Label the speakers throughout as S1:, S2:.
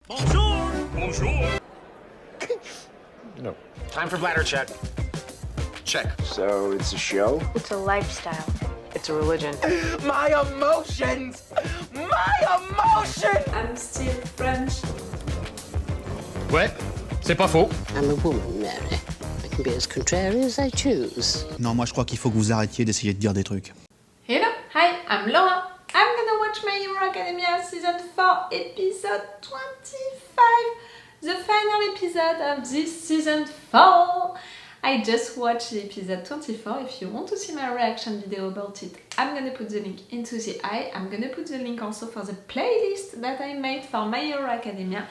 S1: Bonjour! Bonjour!
S2: No.
S1: Time for bladder check. Check.
S3: So it's a show?
S4: It's a lifestyle.
S5: It's a religion.
S3: My emotions! My emotions!
S6: I'm still French.
S2: Ouais, c'est pas faux.
S7: I'm a woman, Mary. I can be as contrary as I choose.
S8: Non, moi je crois qu'il faut que vous arrêtiez d'essayer de dire des trucs.
S6: Hello, hi, I'm Laura. I'm gonna watch My Hero Academia Season 4, Episode 25, the final episode of this Season 4. I just watched the episode 24. If you want to see my reaction video about it, I'm gonna put the link into the eye. I'm gonna put the link also for the playlist that I made for My Hero Academia.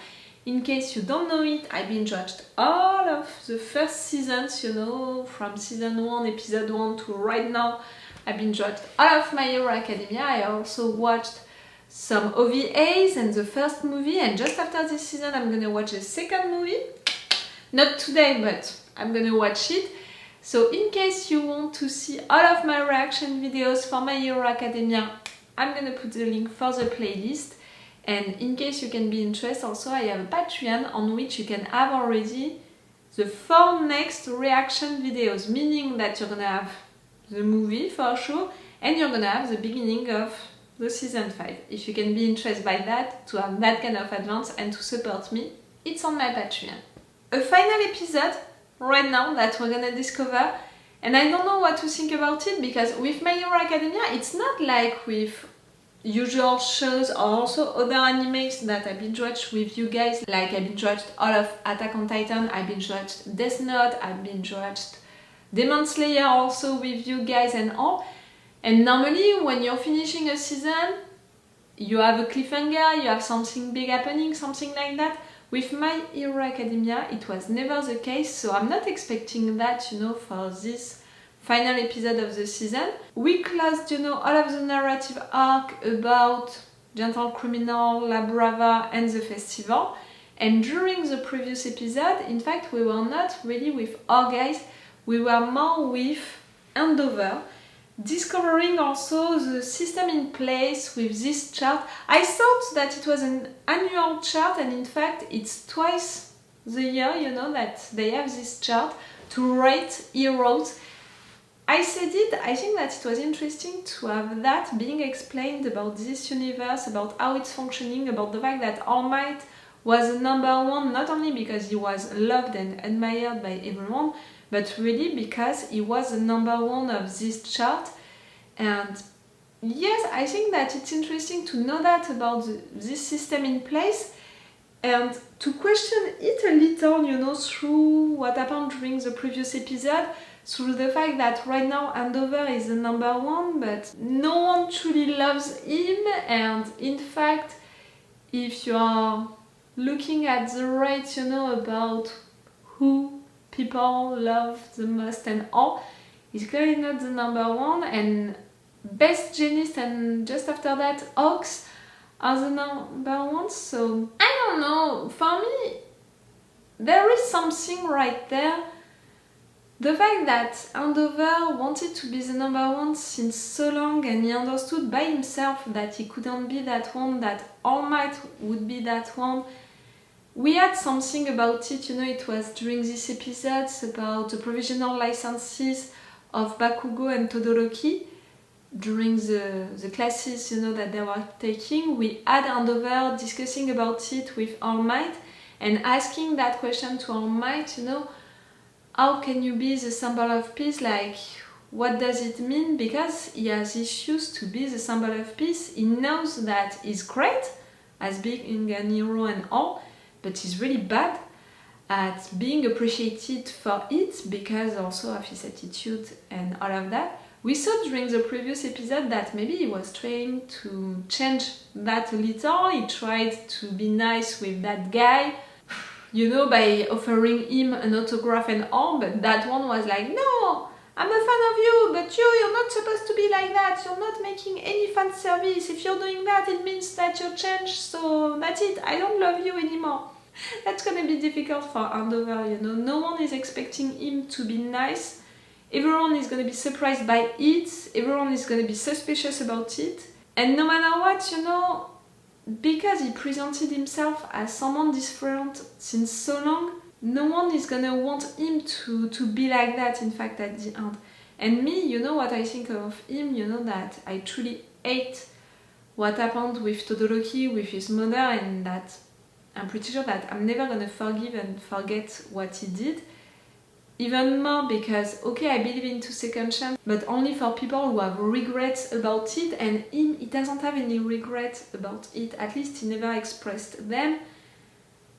S6: In case you don't know it, I binge watched all of the first seasons, you know, from season 1, episode 1 to right now. I binge watched all of My Hero Academia. I also watched some OVAs and the first movie, and just after this season I'm gonna watch the second movie. Not today, but I'm gonna watch it. So in case you want to see all of my reaction videos for My Hero Academia, I'm gonna put the link for the playlist. And in case you can be interested, also I have a Patreon on which you can have already the 4 next reaction videos, meaning that you're gonna have the movie for sure, and you're gonna have the beginning of the season 5. If you can be interested by that, to have that kind of advance and to support me, it's on my Patreon. A final episode right now that we're gonna discover, and I don't know what to think about it, because with My Hero Academia it's not like with usual shows or also other animes that I binge watched with you guys. Like I binge watched all of Attack on Titan, I binge watched Death Note, I binge watched Demon Slayer also with you guys and all. And normally when you're finishing a season, you have a cliffhanger, you have something big happening, something like that. With My Hero Academia it was never the case, so I'm not expecting that, you know, for this final episode of the season. We closed, you know, all of the narrative arc about Gentle Criminal, La Brava and the festival. And during the previous episode, in fact, we were not really with our guys, we were more with Andover, discovering also the system in place with this chart. I thought that it was an annual chart, and in fact it's twice the year, you know, that they have this chart to rate heroes. I said it, I think that it was interesting to have that being explained about this universe, about how it's functioning, about the fact that All Might was the number one, not only because he was loved and admired by everyone, but really because he was the number one of this chart. And yes, I think that it's interesting to know that about this system in place and to question it a little, you know, through what happened during the previous episode, through the fact that right now Andover is the number one, but no one truly loves him. And in fact, if you are looking at the rate, you know, about who people love the most and all, he's clearly not the number one. And Best Genius and just after that Ox are the number ones. So I don't know, for me there is something right there. The fact that Andover wanted to be the number one since so long, and he understood by himself that he couldn't be that one, that All Might would be that one. We had something about it, you know, it was during these episodes about the provisional licenses of Bakugo and Todoroki. During the classes, you know, that they were taking, we had Andover discussing about it with All Might and asking that question to All Might, you know, how can you be the symbol of peace? Like, what does it mean? Because he has issues to be the symbol of peace. He knows that he's great as being an hero and all, but he's really bad at being appreciated for it because also of his attitude and all of that. We saw during the previous episode that maybe he was trying to change that a little. He tried to be nice with that guy, you know, by offering him an autograph and all, but that one was like, no, I'm a fan of you, but you're not supposed to be like that, you're not making any fan service. If you're doing that, it means that you're changed, so that's it, I don't love you anymore. That's gonna be difficult for Andover, you know, no one is expecting him to be nice. Everyone is gonna be surprised by it, everyone is gonna be suspicious about it, and no matter what, you know, because he presented himself as someone different since so long, no one is gonna want him to be like that, in fact, at the end. And me, you know what I think of him, you know that I truly hate what happened with Todoroki, with his mother, and that I'm pretty sure that I'm never gonna forgive and forget what he did. Even more because, okay, I believe into second chance, but only for people who have regrets about it, and him, he doesn't have any regrets about it, at least he never expressed them.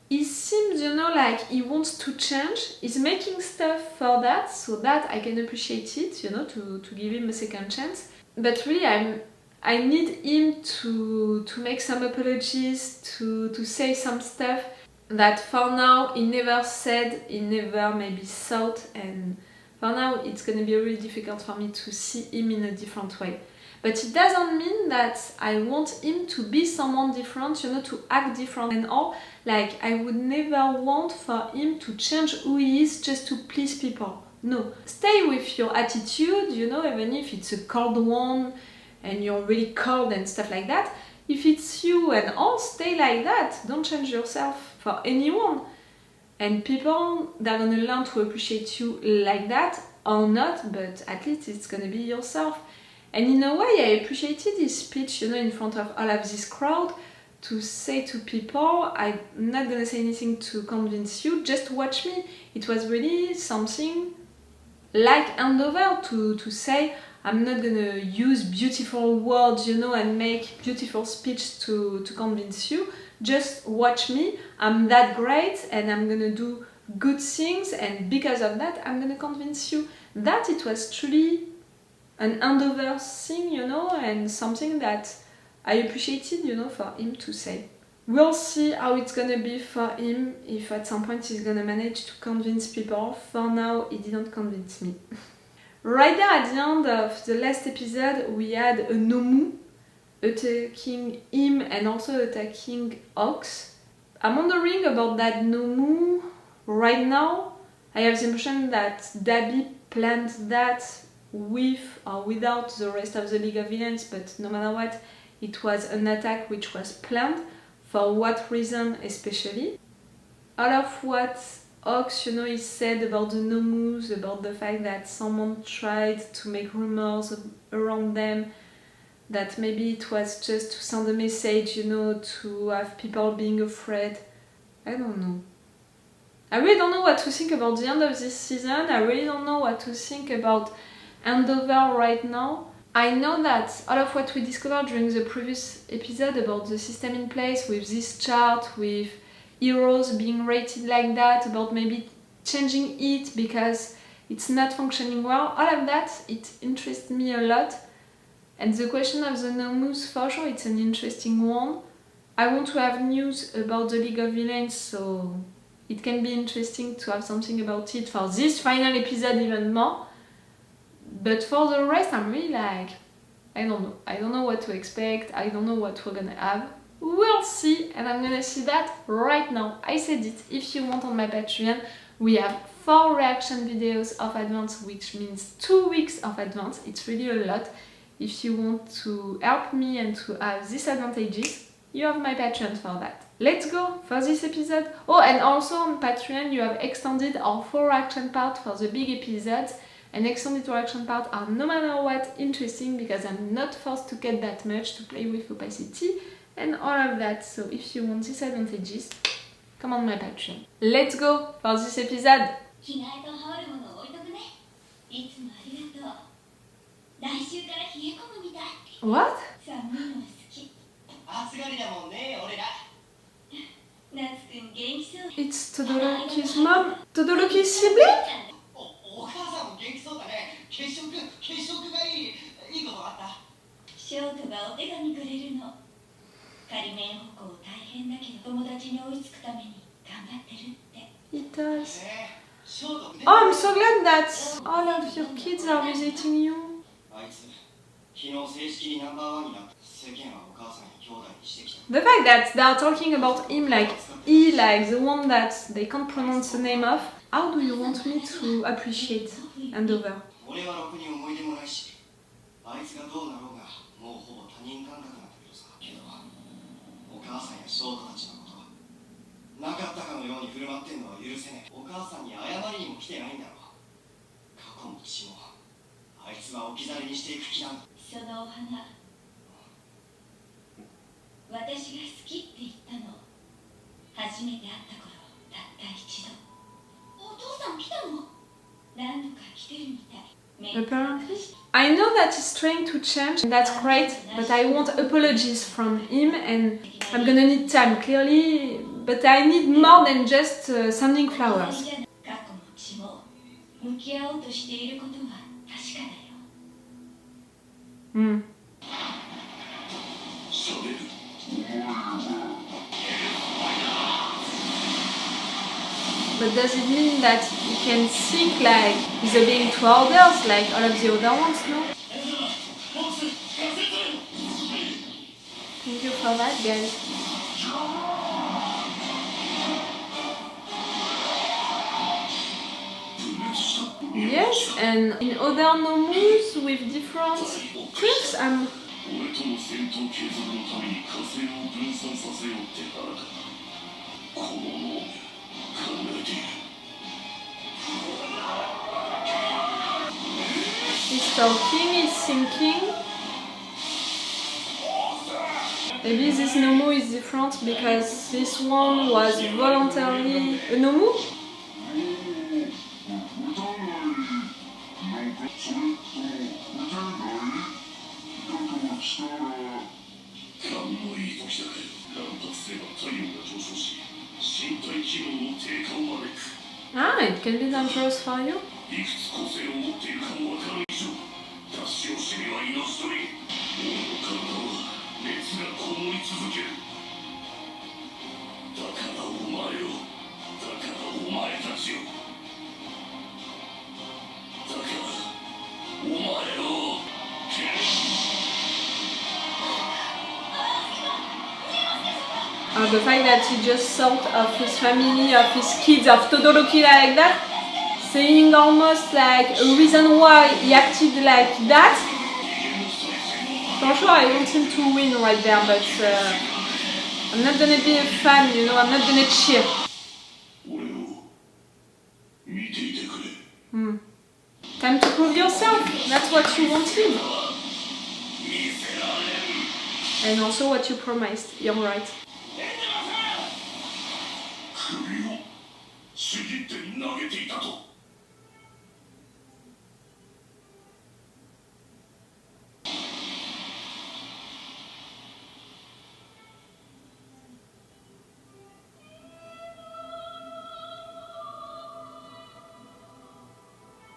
S6: He seems, you know, like he wants to change, he's making stuff for that, so that I can appreciate it, you know, to give him a second chance. But really, I need him to make some apologies, to say some stuff that for now he never said, he never maybe thought, and for now it's gonna be really difficult for me to see him in a different way. But it doesn't mean that I want him to be someone different, you know, to act different and all. Like, I would never want for him to change who he is just to please people. No. Stay with your attitude, you know, even if it's a cold one and you're really cold and stuff like that. If it's you and all, stay like that. Don't change yourself for anyone. And people, they're gonna learn to appreciate you like that or not, but at least it's gonna be yourself. And in a way, I appreciated his speech, you know, in front of all of this crowd, to say to people, I'm not gonna say anything to convince you, just watch me. It was really something like handover to say, I'm not gonna use beautiful words, you know, and make beautiful speech to convince you. Just watch me, I'm that great and I'm gonna do good things, and because of that, I'm gonna convince you. That it was truly an handover thing, you know, and something that I appreciated, you know, for him to say. We'll see how it's gonna be for him, if at some point he's gonna manage to convince people. For now, he didn't convince me. Right there at the end of the last episode, we had a Nomu attacking him and also attacking Ox. I'm wondering about that Nomu right now. I have the impression that Dabi planned that with or without the rest of the League of Villains, but no matter what, it was an attack which was planned. For what reason especially? All of what Ox, you know, he said about the Nomus, about the fact that someone tried to make rumors around them, that maybe it was just to send a message, you know, to have people being afraid. I don't know. I really don't know what to think about the end of this season. I really don't know what to think about handover right now. I know that all of what we discovered during the previous episode about the system in place with this chart, with heroes being rated like that, about maybe changing it because it's not functioning well, all of that, it interests me a lot. And the question of the Nomus, for sure, it's an interesting one. I want to have news about the League of Villains, so it can be interesting to have something about it for this final episode even more. But for the rest, I'm really like, I don't know. I don't know what to expect. I don't know what we're gonna have. We'll see, and I'm gonna see that right now. I said it. If you want on my Patreon, we have 4 reaction videos of advance, which means 2 weeks of advance. It's really a lot. If you want to help me and to have these advantages, you have my Patreon for that. Let's go for this episode. Oh, and also on Patreon, you have extended our 4 reaction part for the big episodes. And extended reaction part are no matter what interesting because I'm not forced to get that much to play with opacity and all of that. So if you want these advantages, come on my Patreon. Let's go for this episode. What? It's Todoroki's mom. Todoroki's sibling? It does. Oh, I'm so glad that all of your kids are visiting you. The fact that they are talking about him like he, like the one that they can't pronounce the name of. How do you want me to appreciate handover?
S4: 母さんや翔太たちのことなかったかのように振る舞ってんのは許せねえ。お母さんに謝りにも来てないんだろう。過去も血もあいつは置き去りにしていく気なんだ。
S5: そのお花私が好きって言ったの初めて会った頃たった一度。お父さん来たの？何度か来てるみたい。
S6: Apparently. I know that he's trying to change, and that's great, but I want apologies from him, and I'm gonna need time, clearly, but I need more than just sending flowers.
S5: 過去も血も向き合おうとしていることは確かだよ。
S6: Hmm. But does it mean that he can think like he's obeying to orders like all of the other ones, no? Thank you for that, guys. Yes, and in other Nomus with different tricks, he's talking, he's thinking. Maybe this Nomu is different because this one was voluntarily a Nomu? Ah, it can be dangerous for you. The fact that he just thought of his family, of his kids, of Todoroki like that, saying almost like a reason why he acted like that. For sure, I want him to win right there, but I'm not gonna be a fan, you know, I'm not gonna cheer. Time to prove yourself, that's what you wanted. And also what you promised, you're right.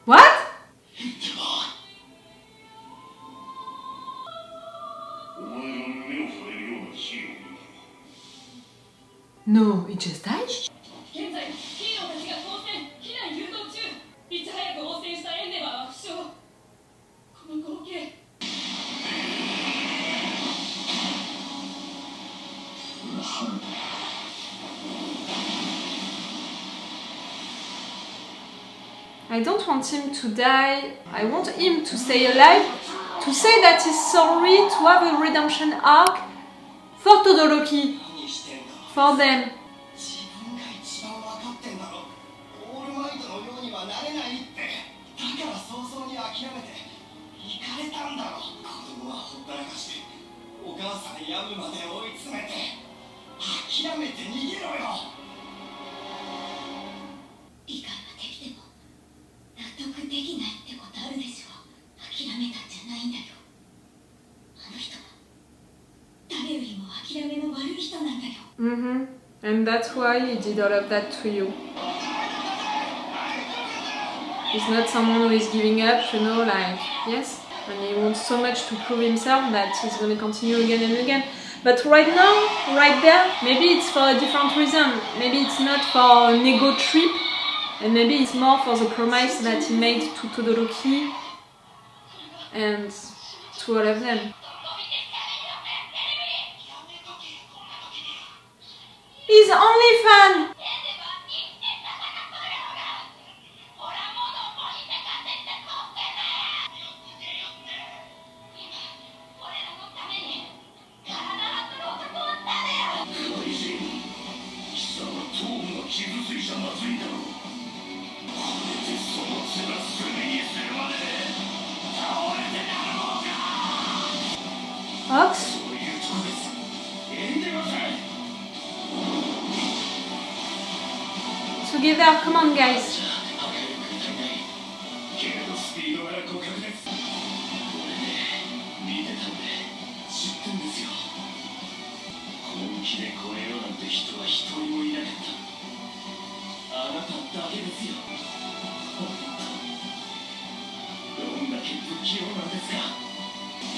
S6: What? No, he just died?
S5: 現在ヒーローたちが当選避難誘導中。いち早く応戦したエンデバーは負傷。この光景。
S6: I don't want him to die. I want him to stay alive, to say that he's sorry, to have a redemption arc for Todoroki, for them.
S4: 自分が一番分かってんだろ。オールマイトのようにはなれないって。だから早々に諦めて行かれたんだろ。子供はほったらかしてお母さん病むまで追い詰めて諦めて逃げろよ。
S5: 理解はできても納得できないってことあるでしょ。諦めたんじゃないんだよ。あの人は誰よりも諦めの悪い人なんだよ。
S6: And that's why he did all of that to you. He's not someone who is giving up, you know, like, yes. And he wants so much to prove himself that he's gonna continue again and again. But right now, right there, maybe it's for a different reason. Maybe it's not for an ego trip. And maybe it's more for the promise that he made to Todoroki and to all of them. He's only fan! Ox? Together, come on guys.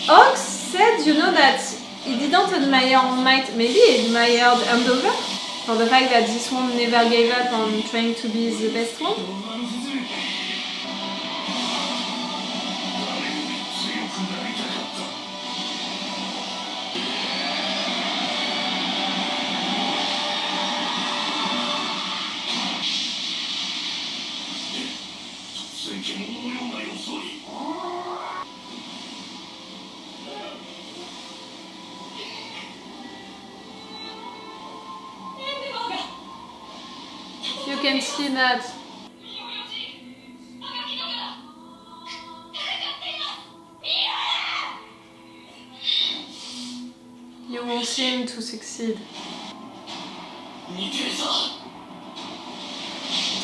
S6: Ox said, you know, that he didn't admire All Might, maybe he admired Andover for the fact that this one never gave up on trying to be the best one. You can see that. You won't see him to succeed.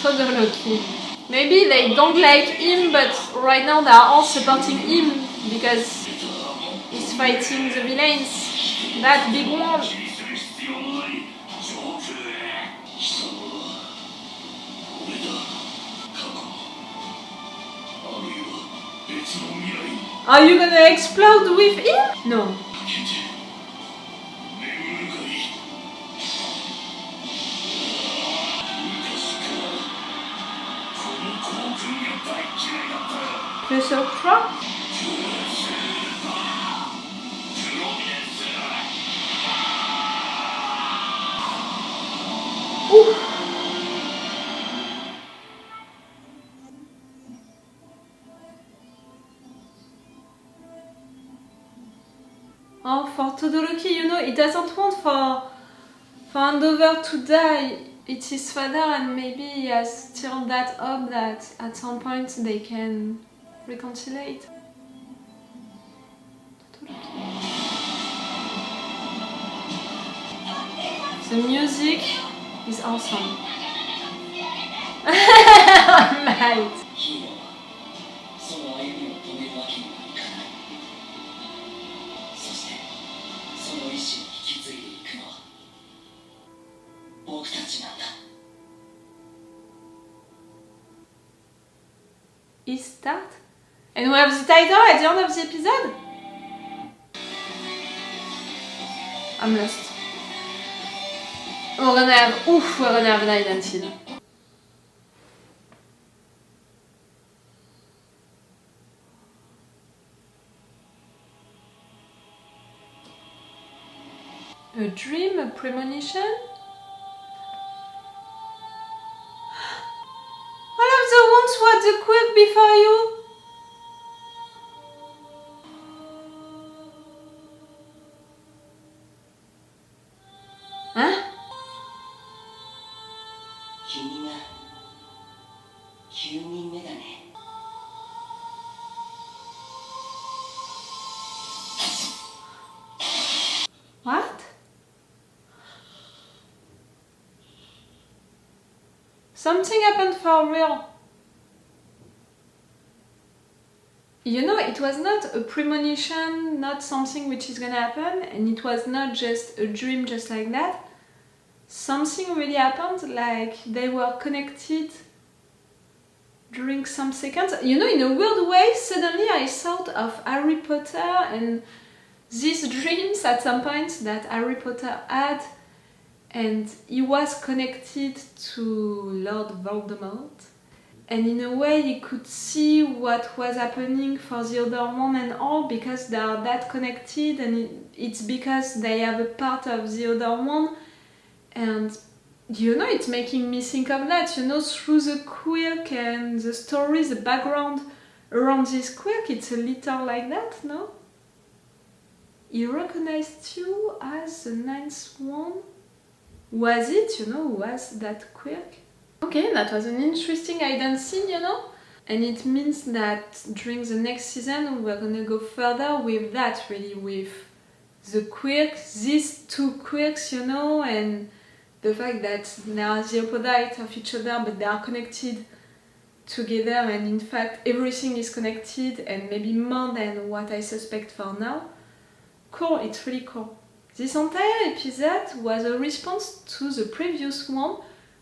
S6: Todoroki. Maybe they don't like him, but right now they are all supporting him because he's fighting the villains. That big one. Are you gonna explode with him? No. Plus ultra? Ouh. Oh, for Todoroki, you know, he doesn't want for Andover to die. It's his father, and maybe he has still that hope that at some point they can reconcile. The music is awesome. Mate. Is that? And we have the title at the end of the episode? I'm lost. We're gonna have night until. A dream, a premonition? All of the ones who had the quirk before you? Huh? What? Something happened for real. You know, it was not a premonition, not something which is gonna happen, and it was not just a dream just like that. Something really happened, like they were connected during some seconds. You know, in a weird way, suddenly I thought of Harry Potter and these dreams at some point that Harry Potter had, and he was connected to Lord Voldemort. And in a way he could see what was happening for the other one and all, because they are that connected, and it's because they have a part of the other one. And you know, it's making me think of that, you know, through the quirk and the story, the background around this quirk, it's a little like that, no? He recognized you as the ninth one? was it, you know, was that quirk? Okay, that was an interesting hidden scene, you know? And it means that during the next season we're gonna go further with that, really, with the quirks, these two quirks, you know, and the fact that they are the opposite of each other but they are connected together, and in fact everything is connected and maybe more than what I suspect for now. Cool, it's really cool. This entire episode was a response to the previous one,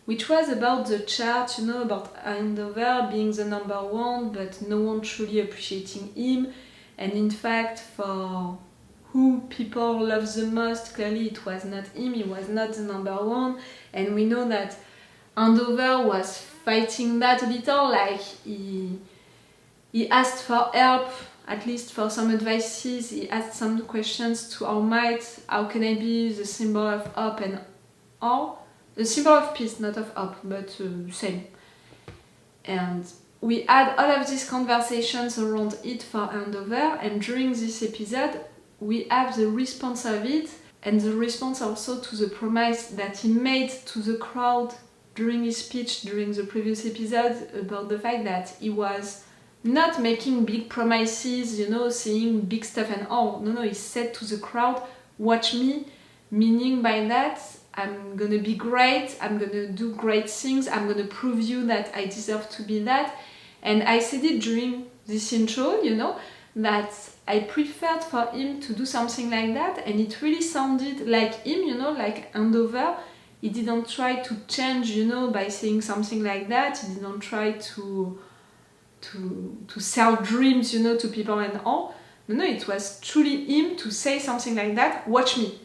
S6: which was about the chart, you know, about Andover being the number one but no one truly appreciating him, and in fact for who people love the most, clearly it was not him, he was not the number one, and we know that Andover was fighting that a little, like he asked for help, at least for some advices, he asked some questions to All Might, how can I be the symbol of hope and all? The symbol of peace, not of hope, but same. And we had all of these conversations around it for Andover, and during this episode we have the response of it, and the response also to the promise that he made to the crowd during his speech during the previous episode about the fact that he was not making big promises, you know, saying big stuff and all. No, he said to the crowd, watch me, meaning by that, I'm gonna be great, I'm gonna do great things, I'm gonna prove you that I deserve to be that. And I said it during this intro, you know, that I preferred for him to do something like that, and it really sounded like him, you know, like Andover. He didn't try to change, you know, by saying something like that. He didn't try to sell dreams, you know, to people and all. No, it was truly him to say something like that. Watch me,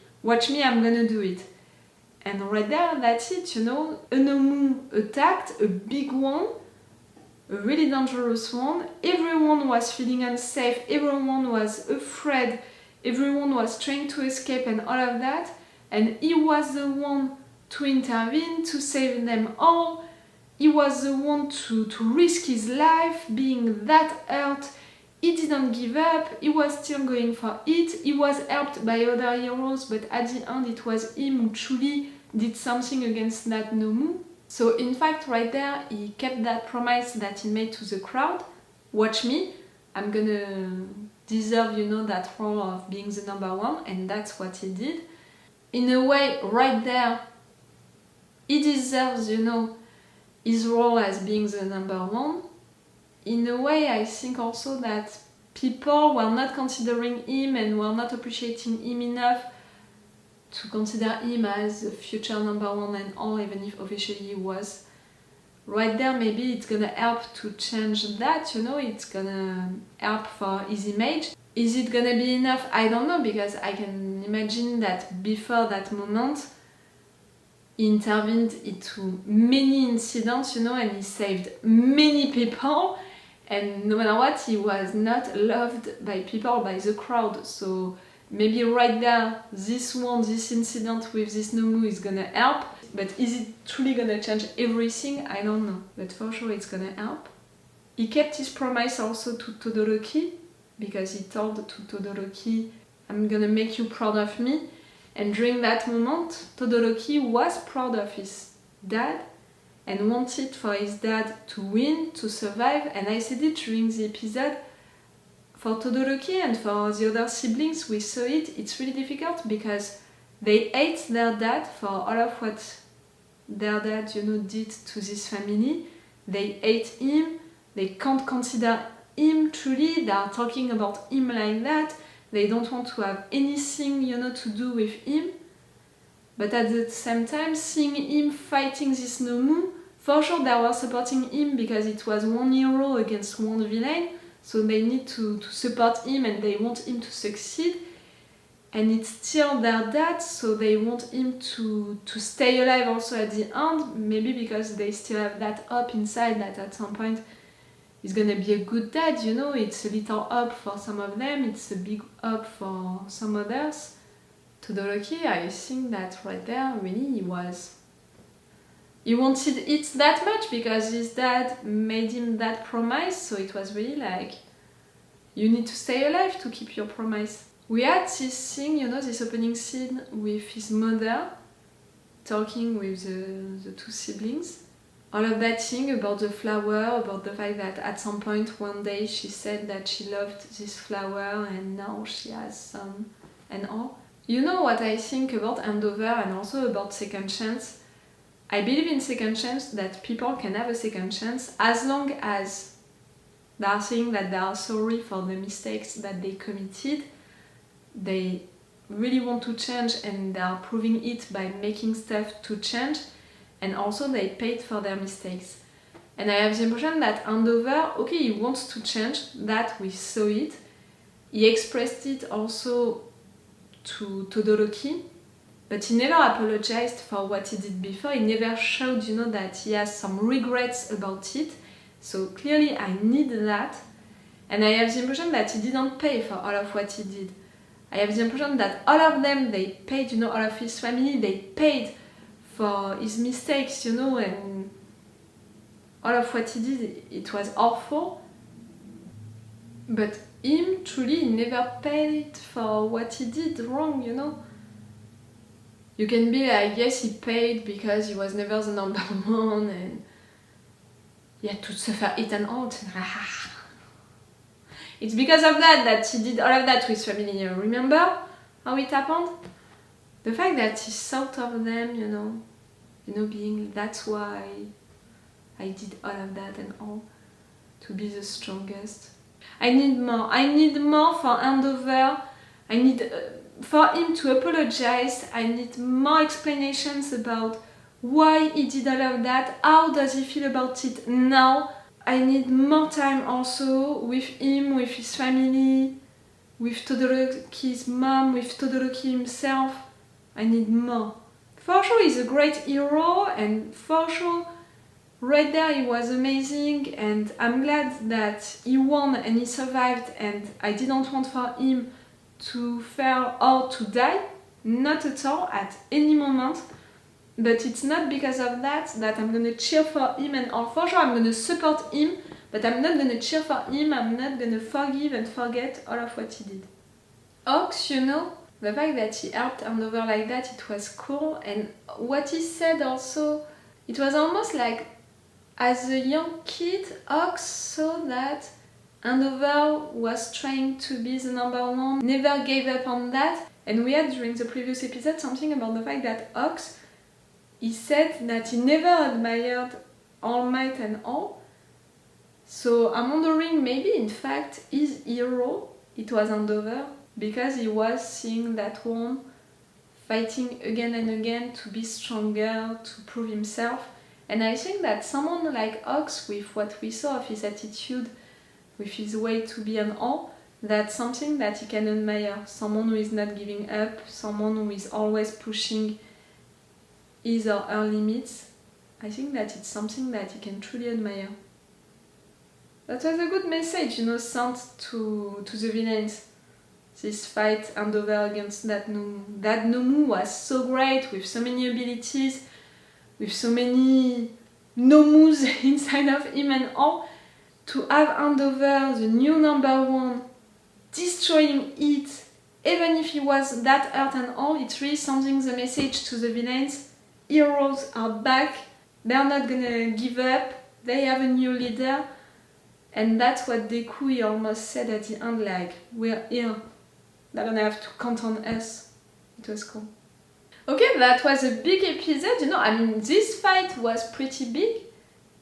S6: I'm gonna do it. And right there, that's it, you know. A Nomu attacked, a big one, a really dangerous one. Everyone was feeling unsafe, everyone was afraid, everyone was trying to escape and all of that. And he was the one to intervene, to save them all. He was the one to risk his life, being that hurt. He didn't give up, he was still going for it. He was helped by other heroes, but at the end it was him who truly did something against that Nomu. So in fact right there he kept that promise that he made to the crowd. Watch me, I'm gonna deserve, you know, that role of being the number one, and that's what he did. In a way, right there, he deserves, you know, his role as being the number one. In a way, I think also that people were not considering him and were not appreciating him enough to consider him as the future number one and all, even if officially he was. Right there, maybe it's gonna help to change that, you know, it's gonna help for his image. Is it gonna be enough? I don't know, because I can imagine that before that moment, he intervened into many incidents, you know, and he saved many people, and no matter what, he was not loved by people, by the crowd. So maybe right there, this incident with this Nomu is gonna help, but is it truly gonna change everything? I don't know, but for sure it's gonna help. He kept his promise also to Todoroki, because he told to Todoroki, I'm gonna make you proud of me. And during that moment, Todoroki was proud of his dad and wanted for his dad to win, to survive. And I said it during the episode, for Todoroki and for the other siblings, we saw it, it's really difficult because they hate their dad for all of what their dad, you know, did to this family. They hate him, they can't consider him truly, they are talking about him like that. They don't want to have anything, you know, to do with him. But at the same time, seeing him fighting this Nomu, for sure they were supporting him because it was one hero against one villain. So they need to support him and they want him to succeed. And it's still their dad, so they want him to stay alive also at the end. Maybe because they still have that hope inside that at some point he's gonna be a good dad, you know. It's a little up for some of them, it's a big up for some others. Todoroki, I think that right there, really, he wanted it that much because his dad made him that promise, so it was really like, you need to stay alive to keep your promise. We had this thing, you know, this opening scene with his mother, talking with the two siblings. All of that thing about the flower, about the fact that at some point one day she said that she loved this flower and now she has some and all. You know what I think about handover and also about second chance? I believe in second chance, that people can have a second chance as long as they are saying that they are sorry for the mistakes that they committed. They really want to change and they are proving it by making stuff to change, and also they paid for their mistakes. And I have the impression that handover, okay, he wants to change, that we saw it. He expressed it also to Todoroki, but he never apologized for what he did before. He never showed, that he has some regrets about it. So clearly I need that. And I have the impression that he didn't pay for all of what he did. I have the impression that all of them, they paid, all of his family, they paid for his mistakes, and all of what he did, it was awful. But him, truly, he never paid for what he did wrong, You can be like, yes, he paid because he was never the number one and he had to suffer it and all. It's because of that he did all of that with family. Remember how it happened? The fact that he thought of them, being, that's why I did all of that and all, to be the strongest. I need more for handover. I need for him to apologize. I need more explanations about why he did all of that. How does he feel about it now? I need more time also with him, with his family, with Todoroki's mom, with Todoroki himself. I need more. For sure he's a great hero, and for sure right there he was amazing, and I'm glad that he won and he survived, and I didn't want for him to fail or to die, not at all, at any moment. But it's not because of that I'm gonna cheer for him, and for sure I'm gonna support him, but I'm not gonna cheer for him, I'm not gonna forgive and forget all of what he did. Ox, the fact that he helped handover like that, it was cool, and what he said also, it was almost like, as a young kid, Ox saw that handover was trying to be the number one, never gave up on that, and we had during the previous episode something about the fact that Ox, he said that he never admired All Might and All. So I'm wondering, maybe in fact his hero, it was handover, because he was seeing that one fighting again and again to be stronger, to prove himself. And I think that someone like Ox, with what we saw of his attitude, with his way to be an all, that's something that he can admire. Someone who is not giving up, someone who is always pushing his or her limits. I think that it's something that he can truly admire. That was a good message, sent to the villains. This fight handover against that Nomu. That Nomu was so great, with so many abilities, with so many Nomus inside of him and all. To have handover, the new number one, destroying it, even if he was that hurt and all, it's really sending the message to the villains. Heroes are back, they're not gonna give up, they have a new leader, and that's what Deku almost said at the end, like, we're here, they're gonna have to count on us. It was cool. Okay, that was a big episode, this fight was pretty big.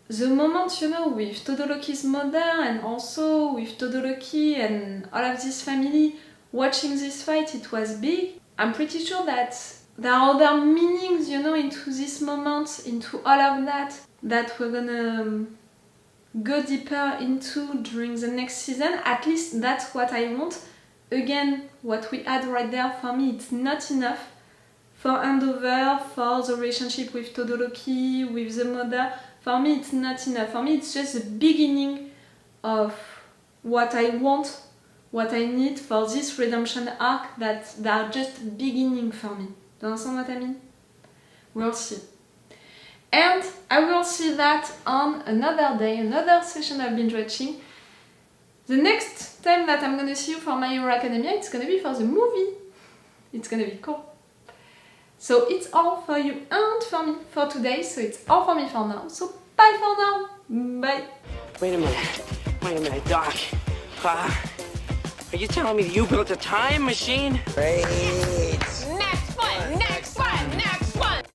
S6: The moment, with Todoroki's mother and also with Todoroki and all of this family watching this fight, it was big. I'm pretty sure that there are other meanings, into this moment, into all of that we're gonna go deeper into during the next season. At least that's what I want. Again, what we had right there, for me, it's not enough. For handover, for the relationship with Todoroki, with the mother, for me it's not enough. For me it's just the beginning of what I want, what I need for this redemption arc, that they are just beginning for me. Do you understand what I mean? We'll see. And I will see that on another day, another session of binge watching. The next time that I'm gonna see you for My Hero Academia, it's gonna be for the movie. It's gonna be cool. So it's all for you and for me for today. So it's all for me for now. So bye for now. Bye.
S9: Wait a minute, Doc. Are you telling me that you built a time machine?
S3: Crazy.